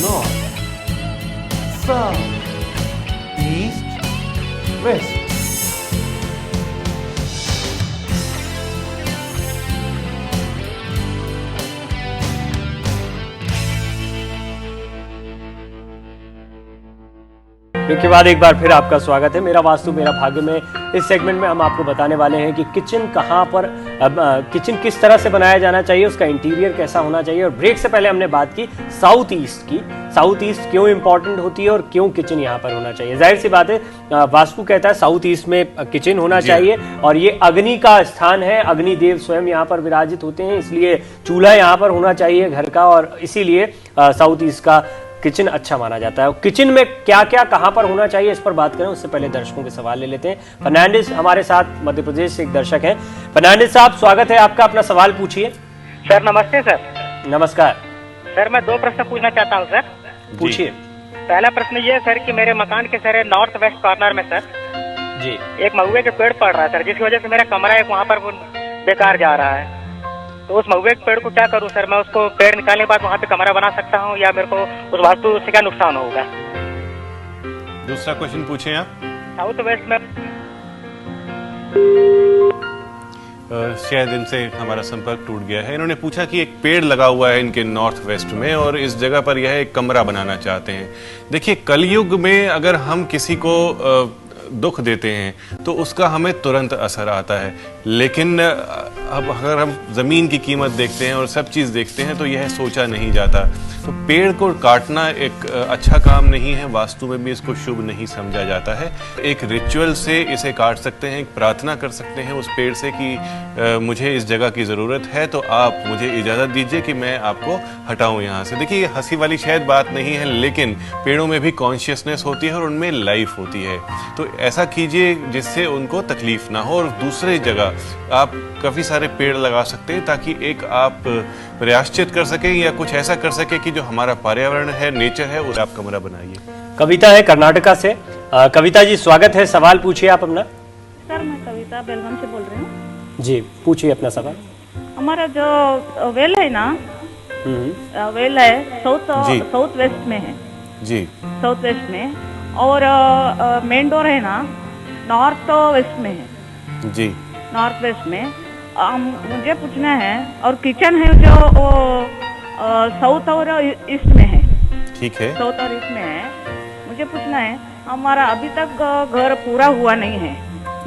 North, south, east, waste. के बाद एक बार फिर आपका स्वागत है मेरा वास्तु मेरा भाग्य में। इस सेगमेंट में हम आपको बताने वाले हैं कि किचन कहाँ पर, किचन किस तरह से बनाया जाना चाहिए, उसका इंटीरियर कैसा होना चाहिए। और ब्रेक से पहले हमने बात की साउथ ईस्ट की। साउथ ईस्ट क्यों इंपॉर्टेंट होती है और क्यों किचन यहाँ पर होना चाहिए। जाहिर सी बात है, वास्तु कहता है साउथ ईस्ट में किचन होना चाहिए और ये अग्नि का स्थान है। अग्नि देव स्वयं यहाँ पर विराजित होते हैं, इसलिए चूल्हा यहाँ पर होना चाहिए घर का, और इसीलिए साउथ ईस्ट का किचन अच्छा माना जाता है। किचन में क्या क्या कहां पर होना चाहिए इस पर बात करें उससे पहले दर्शकों के सवाल ले लेते हैं। फर्नांडिस हमारे साथ मध्य प्रदेश से एक दर्शक हैं। फर्नांडिस साहब, स्वागत है आपका, अपना सवाल पूछिए। सर नमस्ते। सर नमस्कार सर, मैं 2 प्रश्न पूछना चाहता हूँ सर। पूछिए। पहला प्रश्न ये है सर कि मेरे मकान के सर नॉर्थ वेस्ट कॉर्नर में सर जी एक महुए के पेड़ पड़ रहा है सर, जिसकी वजह से मेरा कमरा एक वहाँ पर बेकार जा रहा है। तो उस महुए के पेड़ को क्या करूं सर? मैं उसको पेड़ निकालने के बाद वहाँ पे कमरा बना सकता हूँ या मेरे को उस वास्तु से क्या नुकसान होगा? दूसरा क्वेश्चन पूछें आप। साउथ वेस्ट में शायद इनसे हमारा संपर्क टूट गया है। इन्होंने पूछा कि एक पेड़ लगा हुआ है इनके नॉर्थ वेस्ट में और इस जगह पर यह एक कमरा बनाना चाहते हैं। देखिए, कलयुग में अगर हम किसी को दुख देते हैं तो उसका हमें तुरंत असर आता है, लेकिन अब अगर हम ज़मीन की कीमत देखते हैं और सब चीज़ देखते हैं तो यह सोचा नहीं जाता। तो पेड़ को काटना एक अच्छा काम नहीं है, वास्तु में भी इसको शुभ नहीं समझा जाता है। एक रिचुअल से इसे काट सकते हैं, एक प्रार्थना कर सकते हैं उस पेड़ से कि मुझे इस जगह की ज़रूरत है, तो आप मुझे इजाज़त दीजिए कि मैं आपको हटाऊं यहाँ से। देखिए, ये हंसी वाली शायद बात नहीं है, लेकिन पेड़ों में भी कॉन्शियसनेस होती है और उनमें लाइफ होती है। तो ऐसा कीजिए जिससे उनको तकलीफ ना हो। और दूसरी जगह आप काफ़ी सारे पेड़ लगा सकते हैं ताकि एक आप प्रायश्चित कर सकें या कुछ ऐसा कर सकें कि जो हमारा पर्यावरण है, नेचर है, उस आप कमरा बनाइए। कविता है कर्नाटका से। कविता जी, स्वागत है, सवाल पूछिए आप अपना। सर मैं कविता बेलगाम से बोल रही हूँ जी, पूछिए अपना सवाल। हमारा जो वेल है ना, वेल है साउथ वेस्ट में है जी, साउथ वेस्ट में, और मेन डोर है ना नॉर्थ वेस्ट में है जी, नॉर्थ वेस्ट में। मुझे पूछना है, और किचन है जो साउथ और ईस्ट में है। ठीक है, साउथ और ईस्ट में है। मुझे पूछना है, हमारा अभी तक घर पूरा हुआ नहीं है,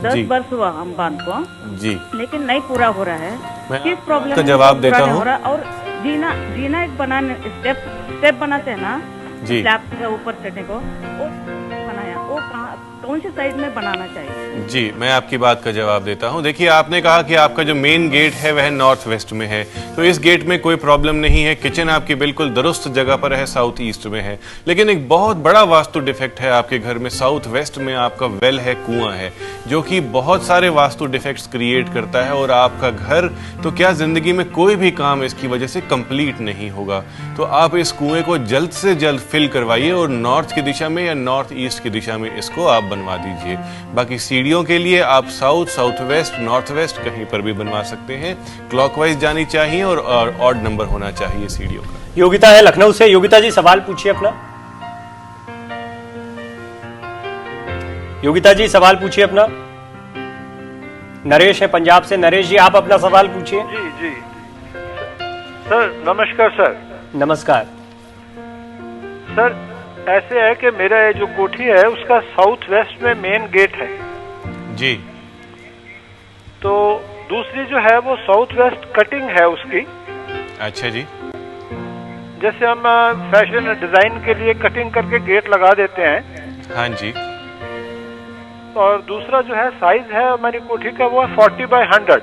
10 वर्ष हुआ हम मकान को जी, लेकिन नहीं पूरा हो रहा है। मैं किस प्रॉब्लम का जवाब देता हूँ। और जीना एक बनाने स्टेप बनाते हैं ना जी, स्लैब के ऊपर चढ़ने को, वो बनाया, वो कौन से साइड में बनाना चाहिए? जी, मैं आपकी बात का जवाब देता हूं। देखिए, आपने कहा कि आपका जो मेन गेट है वह नॉर्थ वेस्ट में है, तो इस गेट में कोई प्रॉब्लम नहीं है। किचन आपकी बिल्कुल दुरुस्त जगह पर है, साउथ ईस्ट में है। लेकिन एक बहुत बड़ा वास्तु डिफेक्ट है आपके घर में। साउथ वेस्ट में आपका वेल है, कुआं है, जो कि बहुत सारे वास्तु डिफेक्ट्स क्रिएट करता है और आपका घर तो क्या, जिंदगी में कोई भी काम इसकी वजह से कंप्लीट नहीं होगा। तो आप इस कुएं को जल्द से जल्द फिल करवाइए और नॉर्थ की दिशा में या नॉर्थ ईस्ट की दिशा में इसको आप बनवा दीजिए। बाकी सीढ़ियों के लिए आप south, south west, north west कहीं पर भी बनवा सकते हैं। क्लॉकवाइज जानी चाहिए और ऑड नंबर होना चाहिए सीढ़ियों का। योगिता है लखनऊ से। योगिता जी, सवाल पूछिए अपना। योगिता जी, सवाल पूछिए अपना। नरेश है पंजाब से। नरेश जी, आप अपना सवाल पूछिए। जी जी सर, नमस्कार सर। नमस्कार सर, ऐसे है कि मेरा ये जो कोठी है उसका साउथ वेस्ट में मेन गेट है जी, तो दूसरी जो है वो साउथ वेस्ट कटिंग है उसकी। अच्छा जी, जैसे हम फैशन डिजाइन के लिए कटिंग करके गेट लगा देते हैं। हाँ जी, और दूसरा जो है साइज है हमारी कोठी का वो है 40x100।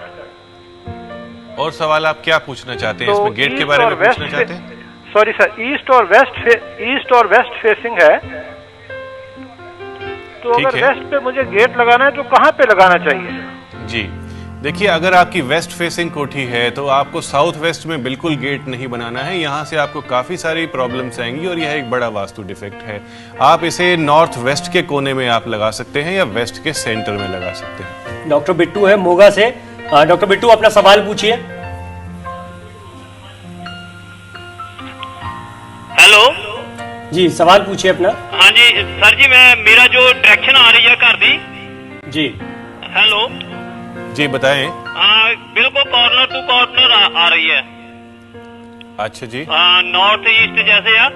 और सवाल आप क्या पूछना चाहते हैं? तो इसमें गेट के बारे में पूछना चाहते हैं? सॉरी सर, ईस्ट और वेस्ट फेसिंग है। तो ठीक अगर है। वेस्ट पे मुझे गेट लगाना है तो कहाँ पे लगाना चाहिए? जी, देखिए, अगर आपकी वेस्ट फेसिंग कोठी है तो आपको साउथ वेस्ट में बिल्कुल गेट नहीं बनाना है। यहाँ से आपको काफ़ी सारी प्रॉब्लम्स आएंगी और यह एक बड़ा वास्तु डिफेक्ट है। आप इसे नॉर्थ वेस्ट के कोने में आप लगा सकते हैं या वेस्ट के सेंटर में लगा सकते हैं। डॉक्टर बिट्टू है मोगा से। डॉक्टर बिट्टू, अपना सवाल पूछिए। हेलो, जी सवाल पूछिए अपना। हाँ जी सर जी, मेरा जो डायरेक्शन आ रही है घर दी। जी हेलो जी बताएं। हाँ बिल्कुल कॉर्नर टू कॉर्नर आ रही है। अच्छा जी, नॉर्थ ईस्ट जैसे यार।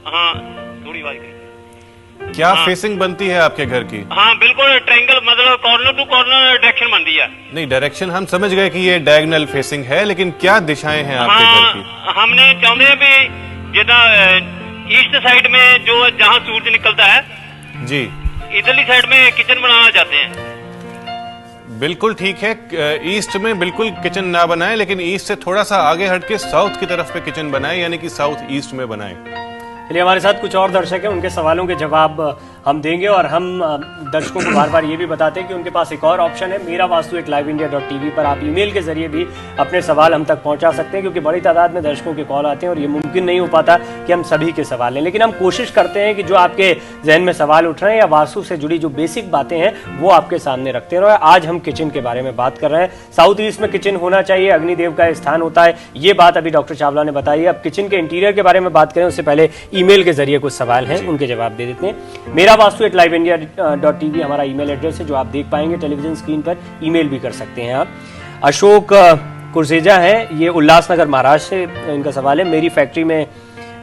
हाँ थोड़ी आवाज गई। क्या फेसिंग बनती है आपके घर की? हाँ बिल्कुल ट्रायंगल, मतलब कॉर्नर टू कॉर्नर डायरेक्शन बनती है। नहीं, डायरेक्शन हम समझ गए कि ये डायगोनल फेसिंग है, लेकिन क्या दिशाएं हैं आपके घर की? हमने चाहते हैं भी जितना ईस्ट साइड में जो जहाँ सूरज निकलता है जी इधरली साइड में किचन बनाना चाहते हैं। बिल्कुल ठीक है। ईस्ट में बिल्कुल किचन ना बनाएं, लेकिन ईस्ट से थोड़ा सा आगे हट के साउथ की तरफ पे किचन बनाएं, यानी कि साउथ ईस्ट में बनाएं। चलिए, हमारे साथ कुछ और दर्शक हैं, उनके सवालों के जवाब हम देंगे और हम दर्शकों को बार बार ये भी बताते हैं कि उनके पास एक और ऑप्शन है, मेरा वास्तु @liveindia.tv पर आप ईमेल के जरिए भी अपने सवाल हम तक पहुंचा सकते हैं, क्योंकि बड़ी तादाद में दर्शकों के कॉल आते हैं और ये मुमकिन नहीं हो पाता कि हम सभी के सवाल लें, लेकिन हम कोशिश करते हैं कि जो आपके जहन में सवाल उठ रहे हैं या वास्तु से जुड़ी जो बेसिक बातें हैं वो आपके सामने रखते हैं। और आज हम किचन के बारे में बात कर रहे हैं। साउथ ईस्ट में किचन होना चाहिए, अग्निदेव का स्थान होता है, ये बात अभी डॉक्टर चावला ने बताई। अब किचन के इंटीरियर के बारे में बात करें उससे पहले ईमेल के जरिए कुछ सवाल हैं, उनके जवाब दे देते हैं। मेरा वास्तु @liveindia.tv हमारा ईमेल एड्रेस है, जो आप देख पाएंगे टेलीविजन स्क्रीन पर। ईमेल भी कर सकते हैं आप। अशोक कुरसेजा है, ये उल्लासनगर महाराष्ट्र से इनका सवाल है। मेरी फैक्ट्री में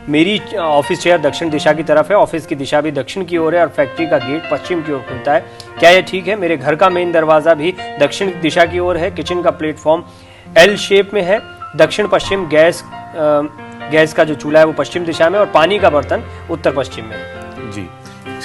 मेरी ऑफिस चेयर दक्षिण दिशा की तरफ है, ऑफिस की दिशा भी दक्षिण की ओर है और फैक्ट्री का गेट पश्चिम की ओर खुलता है, क्या यह ठीक है? मेरे घर का मेन दरवाजा भी दक्षिण दिशा की ओर है, किचन का प्लेटफॉर्म एल शेप में है, दक्षिण पश्चिम गैस का जो चूल्हा है वो पश्चिम दिशा में और पानी का बर्तन उत्तर पश्चिम में। जी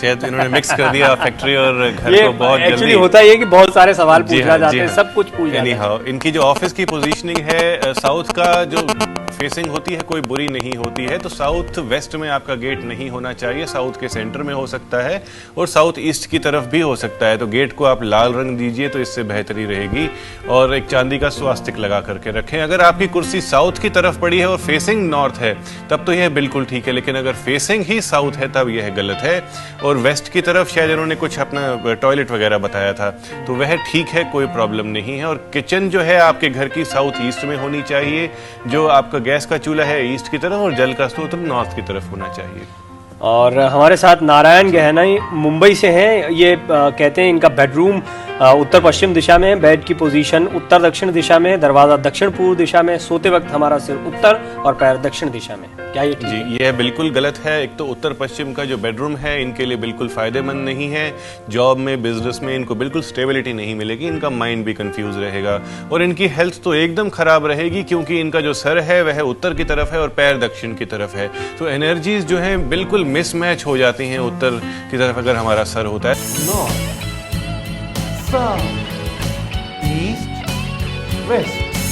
शायद इन्होंने मिक्स कर दिया फैक्ट्री और घर ये को बहुत जल्दी। एक्चुअली होता है कि बहुत सारे सवाल जी पूछना हाँ, जाते जी हैं, हाँ। सब कुछ पूछ जाते हैं। इनकी जो ऑफिस की पोजीशनिंग है, साउथ का जो फेसिंग होती है कोई बुरी नहीं होती है, तो साउथ वेस्ट में आपका गेट नहीं होना चाहिए, साउथ के सेंटर में हो सकता है और साउथ ईस्ट की तरफ भी हो सकता है। तो गेट को आप लाल रंग दीजिए तो इससे बेहतरी रहेगी और एक चांदी का स्वास्तिक लगा करके रखें। अगर आपकी कुर्सी साउथ की तरफ पड़ी है और फेसिंग नॉर्थ है तब तो यह बिल्कुल ठीक है, लेकिन अगर फेसिंग ही साउथ है तब यह गलत है। और वेस्ट की तरफ शायद इन्होंने कुछ अपना टॉयलेट वगैरह बताया था, तो वह ठीक है, कोई प्रॉब्लम नहीं है। और किचन जो है आपके घर की साउथ ईस्ट में होनी चाहिए, जो आपका गैस का चूल्हा है ईस्ट की तरफ और जल का स्रोत नॉर्थ की तरफ होना चाहिए। और हमारे साथ नारायण गहनाई मुंबई से हैं, ये कहते हैं इनका बेडरूम उत्तर पश्चिम दिशा में है, बेड की पोजीशन उत्तर दक्षिण दिशा में है, दरवाजा दक्षिण पूर्व दिशा में, सोते वक्त हमारा सिर उत्तर और पैर दक्षिण दिशा में। क्या ये ठीक है? जी, यह बिल्कुल गलत है। एक तो उत्तर पश्चिम का जो बेडरूम है इनके लिए बिल्कुल फायदेमंद नहीं है, जॉब में बिजनेस में इनको बिल्कुल स्टेबिलिटी नहीं मिलेगी, इनका माइंड भी कंफ्यूज रहेगा और इनकी हेल्थ तो एकदम खराब रहेगी, क्योंकि इनका जो सर है वह उत्तर की तरफ है और पैर दक्षिण की तरफ है। तो एनर्जीज जो है बिल्कुल मिसमैच हो जाती हैं उत्तर की तरफ अगर हमारा सर होता है। North, South, East, West.